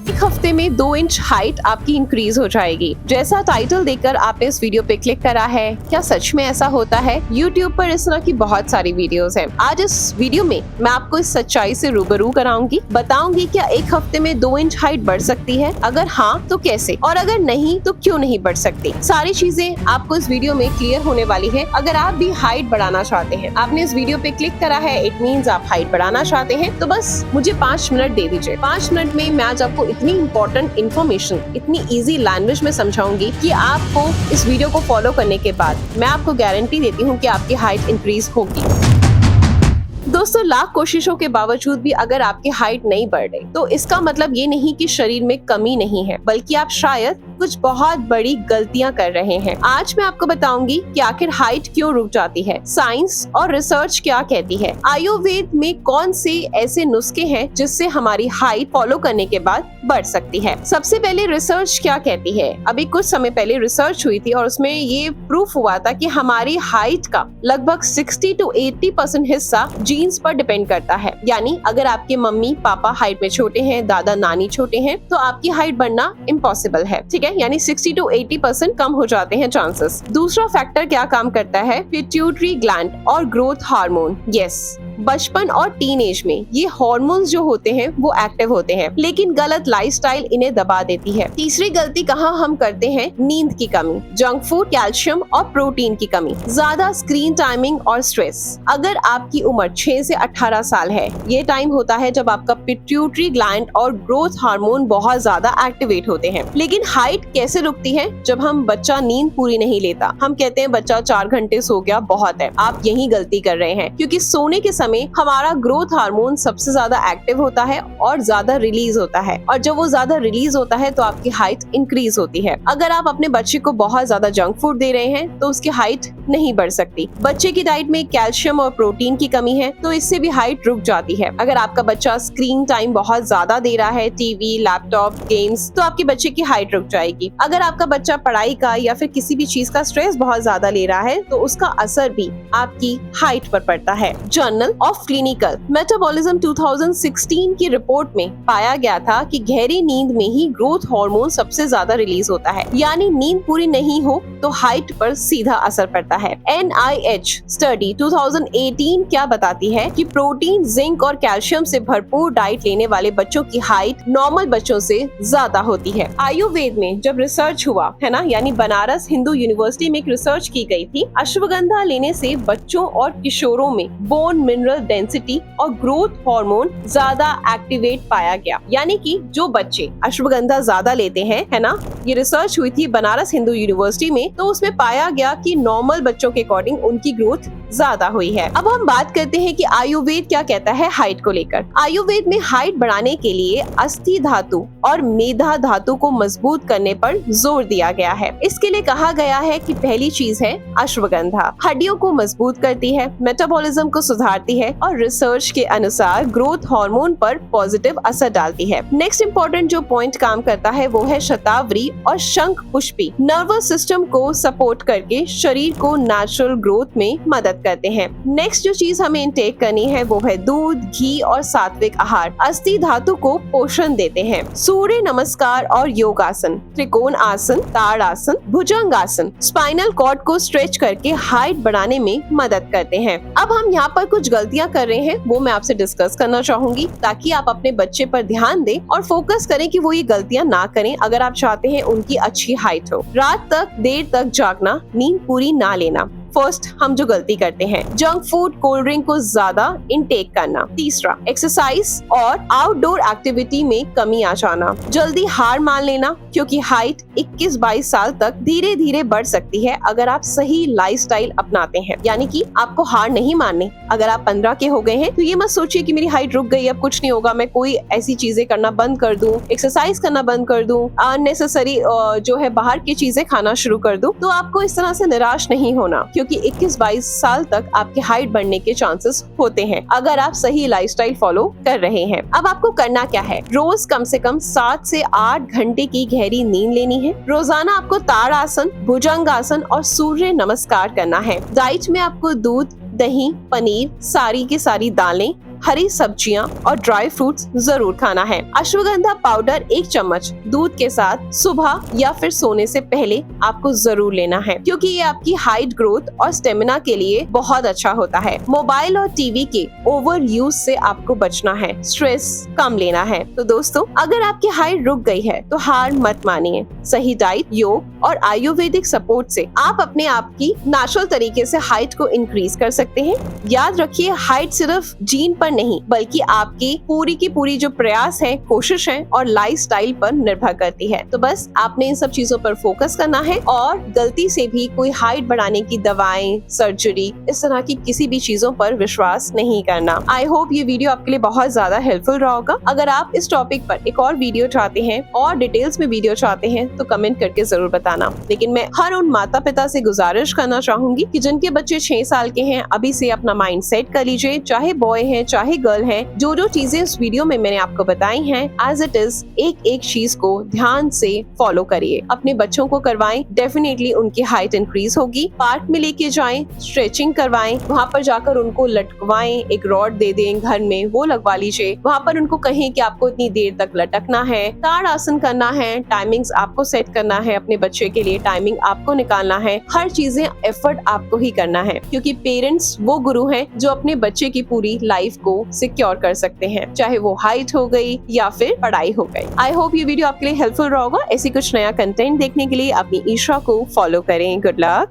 एक हफ्ते में 2 इंच हाइट आपकी इंक्रीज हो जाएगी। जैसा टाइटल देखकर आपने इस वीडियो पे क्लिक करा है, क्या सच में ऐसा होता है? YouTube पर इस तरह की बहुत सारी वीडियोस हैं। आज इस वीडियो में मैं आपको इस सच्चाई से रूबरू कराऊंगी, बताऊंगी क्या एक हफ्ते में 2 इंच हाइट बढ़ सकती है, अगर हाँ तो कैसे, और अगर नहीं तो क्यों नहीं बढ़ सकती। सारी चीजें आपको इस वीडियो में क्लियर होने वाली है। अगर आप भी हाइट बढ़ाना चाहते हैं, आपने इस वीडियो पे क्लिक करा है, इट मींस आप हाइट बढ़ाना चाहते हैं, तो बस मुझे 5 मिनट दे दीजिए। 5 मिनट में मैं आज आपको इतनी इंपॉर्टेंट इन्फॉर्मेशन इतनी इजी लैंग्वेज में समझाऊंगी कि आपको इस वीडियो को फॉलो करने के बाद मैं आपको गारंटी देती हूँ कि आपकी हाइट इंक्रीज होगी। दोस्तों, लाख कोशिशों के बावजूद भी अगर आपकी हाइट नहीं बढ़ रही तो इसका मतलब ये नहीं कि शरीर में कमी नहीं है, बल्कि आप शायद कुछ बहुत बड़ी गलतियां कर रहे हैं। आज मैं आपको बताऊंगी कि आखिर हाइट क्यों रुक जाती है, साइंस और रिसर्च क्या कहती है, आयुर्वेद में कौन से ऐसे नुस्खे हैं जिससे हमारी हाइट फॉलो करने के बाद बढ़ सकती है। सबसे पहले रिसर्च क्या कहती है। अभी कुछ समय पहले रिसर्च हुई थी और उसमें ये प्रूफ हुआ था कि हमारी हाइट का लगभग 60 to 80% हिस्सा जीन्स पर डिपेंड करता है। यानी अगर आपके मम्मी पापा हाइट में छोटे हैं, दादा नानी छोटे हैं, तो आपकी हाइट बढ़ना इम्पॉसिबल है। ठीक है, यानी 60 to 80% कम हो जाते हैं चांसेस। दूसरा फैक्टर क्या काम करता है, पिट्यूटरी ग्लैंड और ग्रोथ हार्मोन। यस, बचपन और टीनेज में ये हार्मोन्स जो होते हैं वो एक्टिव होते हैं, लेकिन गलत लाइफस्टाइल इन्हें दबा देती है। तीसरी गलती कहाँ हम करते हैं, नींद की कमी, जंक फूड, कैल्शियम और प्रोटीन की कमी, ज्यादा स्क्रीन टाइमिंग और स्ट्रेस। अगर आपकी उम्र 6 से 18 साल है, ये टाइम होता है जब आपका पिट्यूटरी ग्लैंड और ग्रोथ हार्मोन बहुत ज्यादा एक्टिवेट होते हैं। लेकिन हाइट कैसे रुकती है, जब हम बच्चा नींद पूरी नहीं लेता। हम कहते हैं बच्चा 4 घंटे सो गया, बहुत है। आप यही गलती कर रहे हैं, क्योंकि सोने के समय हमारा ग्रोथ हार्मोन सबसे ज्यादा एक्टिव होता है और ज्यादा रिलीज होता है, और जब वो ज्यादा रिलीज होता है तो आपकी हाइट इंक्रीज होती है। अगर आप अपने बच्चे को बहुत ज्यादा जंक फूड दे रहे हैं तो उसकी हाइट नहीं बढ़ सकती। बच्चे की डाइट में कैल्शियम और प्रोटीन की कमी है तो इससे भी हाइट रुक जाती है। अगर आपका बच्चा स्क्रीन टाइम बहुत ज्यादा दे रहा है, टीवी, लैपटॉप, गेम्स, तो आपके बच्चे की हाइट रुक जाएगी। अगर आपका बच्चा पढ़ाई का या फिर किसी भी चीज का स्ट्रेस बहुत ज्यादा ले रहा है तो उसका असर भी आपकी हाइट पर पड़ता है। जर्नल ऑफ क्लिनिकल मेटाबॉलिज्म 2016 की रिपोर्ट में पाया गया था कि गहरी नींद में ही ग्रोथ हार्मोन सबसे ज्यादा रिलीज होता है। यानी नींद पूरी नहीं हो तो हाइट पर सीधा असर पड़ता है। NIH स्टडी 2018 क्या बताती है कि प्रोटीन, जिंक और कैल्शियम से भरपूर डाइट लेने वाले बच्चों की हाइट नॉर्मल बच्चों से ज्यादा होती है। आयुर्वेद में जब रिसर्च हुआ है ना, यानी बनारस हिंदू यूनिवर्सिटी में एक रिसर्च की गई थी, अश्वगंधा लेने से बच्चों और किशोरों में बोन मिनरल डेंसिटी और ग्रोथ हार्मोन ज्यादा एक्टिवेट पाया गया। यानी कि जो बच्चे अश्वगंधा ज्यादा लेते हैं, है ना, ये रिसर्च हुई थी बनारस हिंदू यूनिवर्सिटी में, तो उसमें पाया गया कि नॉर्मल बच्चों के अकॉर्डिंग उनकी ग्रोथ ज्यादा हुई है। अब हम बात करते हैं कि आयुर्वेद क्या कहता है हाइट को लेकर। आयुर्वेद में हाइट बढ़ाने के लिए अस्थि धातु और मेधा धातु को मजबूत करने पर जोर दिया गया है। इसके लिए कहा गया है कि पहली चीज है अश्वगंधा, हड्डियों को मजबूत करती है, मेटाबॉलिज्म को सुधारती है और रिसर्च के अनुसार ग्रोथ हार्मोन पर पॉजिटिव असर डालती है। नेक्स्ट इंपॉर्टेंट जो पॉइंट काम करता है वो है शतावरी और शंख पुष्पी, नर्वस सिस्टम को सपोर्ट करके शरीर को नेचुरल ग्रोथ में मदद करते हैं। नेक्स्ट जो चीज हमें इनटेक करनी है वो है दूध, घी और सात्विक आहार। अस्थि धातु को पोषण देते हैं। सूर्य नमस्कार और योगासन, त्रिकोण आसन, ताड़ आसन, भुजंग आसन स्पाइनल कॉर्ड को स्ट्रेच करके हाइट बढ़ाने में मदद करते हैं। अब हम यहाँ पर कुछ गलतियां कर रहे हैं, वो मैं आपसे डिस्कस करना चाहूंगी ताकि आप अपने बच्चे पर ध्यान दें और फोकस करें कि वो ये गलतियां ना करें अगर आप चाहते हैं उनकी अच्छी हाइट हो। रात तक देर तक जागना, नींद पूरी ना लेना। फर्स्ट हम जो गलती करते हैं, जंक फूड, कोल्ड ड्रिंक को ज्यादा इनटेक करना। तीसरा, एक्सरसाइज और आउटडोर एक्टिविटी में कमी आ जाना। जल्दी हार मान लेना, क्योंकि हाइट 21-22 साल तक धीरे धीरे बढ़ सकती है अगर आप सही लाइफस्टाइल अपनाते हैं। यानी कि आपको हार नहीं माननी। अगर आप 15 के हो गए हैं तो ये मत सोचिए कि मेरी हाइट रुक गई, अब कुछ नहीं होगा, मैं कोई ऐसी चीजें करना बंद कर दूं, एक्सरसाइज करना बंद कर दूं, अननेसेसरी जो है बाहर की चीजें खाना शुरू कर दूं। तो आपको इस तरह से निराश नहीं होना, क्योंकि 21-22 साल तक आपकी हाइट बढ़ने के चांसेस होते हैं अगर आप सही लाइफस्टाइल फॉलो कर रहे हैं। अब आपको करना क्या है, रोज कम से कम 7 से 8 घंटे की गहरी नींद लेनी है। रोजाना आपको ताड़ आसन, भुजंग आसन और सूर्य नमस्कार करना है। डाइट में आपको दूध, दही, पनीर, सारी की सारी दालें, हरी सब्जियां और ड्राई फ्रूट्स जरूर खाना है। अश्वगंधा पाउडर 1 चम्मच दूध के साथ सुबह या फिर सोने से पहले आपको जरूर लेना है, क्योंकि ये आपकी हाइट, ग्रोथ और स्टेमिना के लिए बहुत अच्छा होता है। मोबाइल और टीवी के ओवर यूज से आपको बचना है, स्ट्रेस कम लेना है। तो दोस्तों, अगर आपकी हाइट रुक गई है तो हार मत मानिए। सही डाइट, योग और आयुर्वेदिक सपोर्ट से आप अपने आप की नेचुरल तरीके से हाइट को इंक्रीज कर सकते हैं। याद रखिए, हाइट सिर्फ जीन पर नहीं बल्कि आपकी पूरी की पूरी जो प्रयास है, कोशिश है और लाइफस्टाइल पर निर्भर करती है। तो बस आपने इन सब चीजों पर फोकस करना है और गलती से भी कोई हाइट बढ़ाने की दवाएं, सर्जरी, इस तरह की किसी भी चीजों पर विश्वास नहीं करना। आई होप ये वीडियो आपके लिए बहुत ज्यादा हेल्पफुल रहा होगा। अगर आप इस टॉपिक पर एक और वीडियो चाहते हैं और डिटेल्स में वीडियो चाहते हैं तो कमेंट करके जरूर बताना। लेकिन मैं हर उन माता पिता से गुजारिश करना चाहूंगी कि जिनके बच्चे 6 साल के हैं, अभी से अपना माइंड सेट कर लीजिए, चाहे बॉय है चाहे गर्ल है। जो जो चीजें इस वीडियो में मैंने आपको बताई हैं, एज इट इज एक एक चीज को ध्यान से फॉलो करिए। अपने बच्चों को करवाएं, डेफिनेटली उनकी हाइट इंक्रीज होगी। पार्क में लेके जाएं, स्ट्रेचिंग करवाएं, वहाँ पर जाकर उनको लटकवाएं, एक रॉड दे दें घर में, वो लगवा लीजिए। वहाँ पर उनको कहें कि आपको इतनी देर तक लटकना है, ताड़ आसन करना है, टाइमिंग्स आपको सेट करना है, अपने बच्चे के लिए टाइमिंग आपको निकालना है। हर चीजें एफर्ट आपको ही करना है, क्योंकि पेरेंट्स वो गुरु हैं जो अपने बच्चे की पूरी लाइफ को सिक्योर कर सकते हैं, चाहे वो हाइट हो गई या फिर पढ़ाई हो गई। आई होप ये वीडियो आपके लिए हेल्पफुल रहा होगा। ऐसी कुछ नया कंटेंट देखने के लिए अपनी ईशा को फॉलो करें। Good luck.